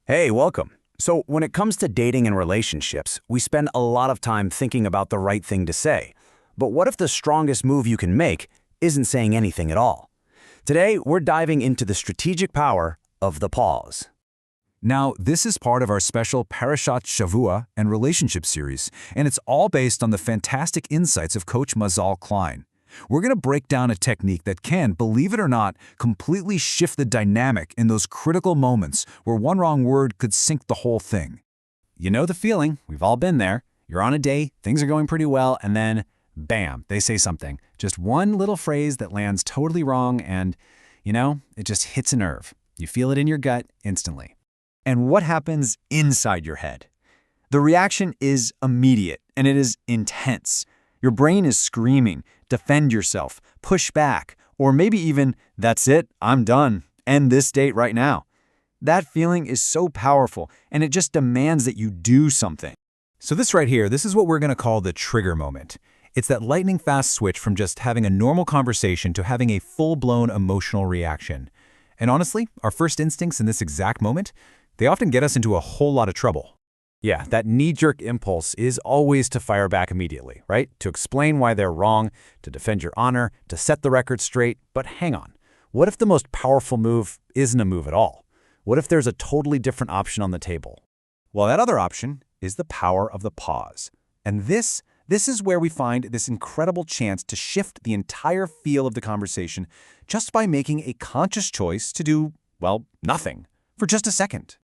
Hey, welcome. So when it comes to dating and relationships, we spend a lot of time thinking about the right thing to say. But what if the strongest move you can make isn't saying anything at all? Today, we're diving into the strategic power of the pause. Now, this is part of our special Parashat and relationship series, and it's all based on the fantastic insights of Coach Mazal Klein. We're going to break down a technique that can, believe it or not, completely shift the dynamic in those critical moments where one wrong word could sink the whole thing. You know the feeling. We've all been there. You're on a date, things are going pretty well, and then, bam, they say something. Just one little phrase that lands totally wrong and, it just hits a nerve. You feel it in your gut instantly. And what happens inside your head? The reaction is immediate, and it is intense. Your brain is screaming, defend yourself, push back, or maybe even, that's it, I'm done, end this date right now. That feeling is so powerful, and it just demands that you do something. So this right here, this is what we're going to call the trigger moment. It's that lightning-fast switch from just having a normal conversation to having a full-blown emotional reaction. And honestly, our first instincts in this exact moment, they often get us into a whole lot of trouble. Yeah, that knee-jerk impulse is always to fire back immediately, right? To explain why they're wrong, to defend your honor, to set the record straight. But hang on, what if the most powerful move isn't a move at all? What if there's a totally different option on the table? Well, that other option is the power of the pause. And this is where we find this incredible chance to shift the entire feel of the conversation just by making a conscious choice to do, well, nothing for just a second.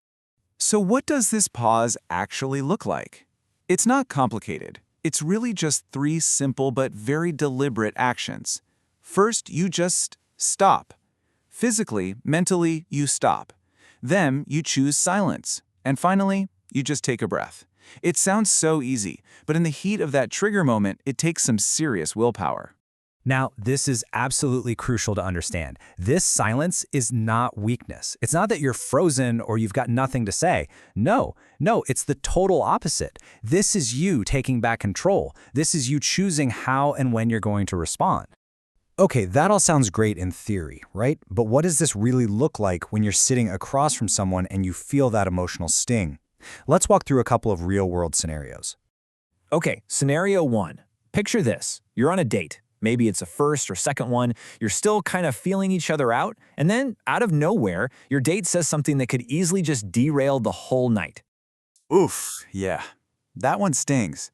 So what does this pause actually look like? It's not complicated. It's really just three simple but very deliberate actions. First, you just stop. Physically, mentally, you stop. Then you choose silence. And finally, you just take a breath. It sounds so easy, but in the heat of that trigger moment, it takes some serious willpower. Now, this is absolutely crucial to understand. This silence is not weakness. It's not that you're frozen or you've got nothing to say. No, it's the total opposite. This is you taking back control. This is you choosing how and when you're going to respond. Okay, that all sounds great in theory, right? But what does this really look like when you're sitting across from someone and you feel that emotional sting? Let's walk through a couple of real-world scenarios. Okay, scenario one. Picture this. You're on a date. Maybe it's a first or second one. You're still kind of feeling each other out, and then, out of nowhere, your date says something that could easily just derail the whole night. Oof, yeah. That one stings.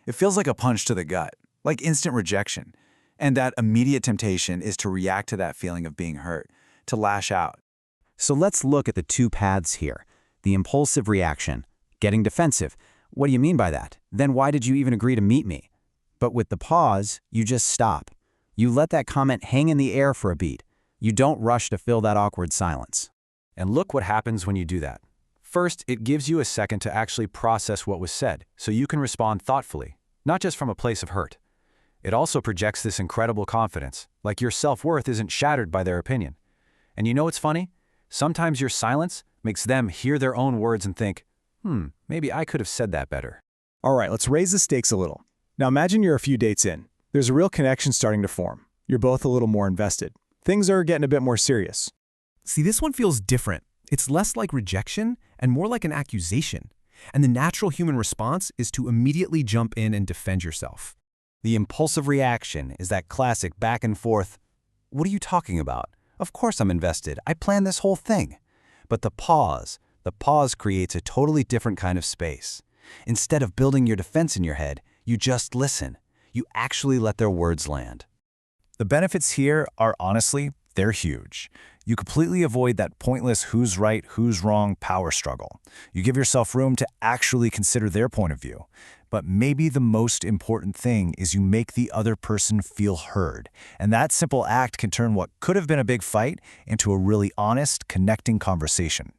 It feels like a punch to the gut, like instant rejection. And that immediate temptation is to react to that feeling of being hurt, to lash out. So let's look at the two paths here. The impulsive reaction, getting defensive. What do you mean by that? Then why did you even agree to meet me? But with the pause, you just stop. You let that comment hang in the air for a beat. You don't rush to fill that awkward silence. And look what happens when you do that. First, it gives you a second to actually process what was said, so you can respond thoughtfully, not just from a place of hurt. It also projects this incredible confidence, like your self-worth isn't shattered by their opinion. And you know what's funny? Sometimes your silence makes them hear their own words and think, maybe I could have said that better. All right, let's raise the stakes a little. Now imagine you're a few dates in. There's a real connection starting to form. You're both a little more invested. Things are getting a bit more serious. See, this one feels different. It's less like rejection and more like an accusation. And the natural human response is to immediately jump in and defend yourself. The impulsive reaction is that classic back and forth, what are you talking about? Of course I'm invested. I planned this whole thing. But the pause creates a totally different kind of space. Instead of building your defense in your head, you just listen. You actually let their words land. The benefits here are honestly, they're huge. You completely avoid that pointless who's right, who's wrong power struggle. You give yourself room to actually consider their point of view. But maybe the most important thing is you make the other person feel heard. And that simple act can turn what could have been a big fight into a really honest, connecting conversation.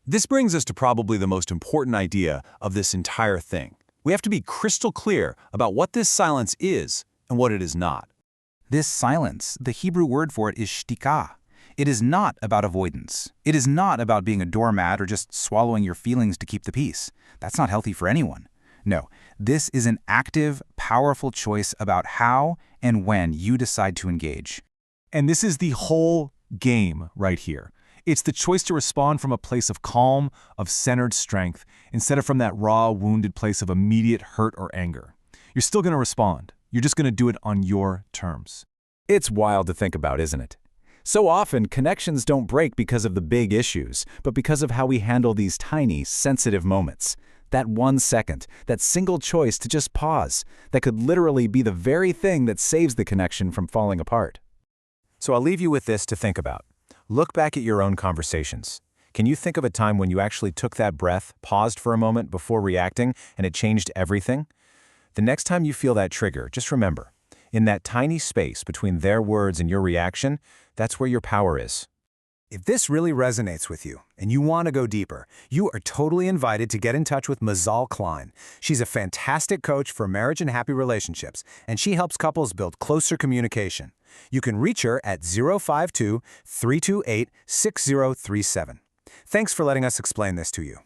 This brings us to probably the most important idea of this entire thing. We have to be crystal clear about what this silence is and what it is not. This silence, the Hebrew word for it is shtika. It is not about avoidance. It is not about being a doormat or just swallowing your feelings to keep the peace. That's not healthy for anyone. No, this is an active, powerful choice about how and when you decide to engage. And this is the whole game right here. It's the choice to respond from a place of calm, of centered strength, instead of from that raw, wounded place of immediate hurt or anger. You're still going to respond. You're just going to do it on your terms. It's wild to think about, isn't it? So often, connections don't break because of the big issues, but because of how we handle these tiny, sensitive moments. That 1 second, that single choice to just pause, that could literally be the very thing that saves the connection from falling apart. So I'll leave you with this to think about. Look back at your own conversations. Can you think of a time when you actually took that breath, paused for a moment before reacting, and it changed everything? The next time you feel that trigger, just remember, in that tiny space between their words and your reaction, that's where your power is. If this really resonates with you and you want to go deeper, you are totally invited to get in touch with Mazal Klein. She's a fantastic coach for marriage and happy relationships, and she helps couples build closer communication. You can reach her at 052-328-6037. Thanks for letting us explain this to you.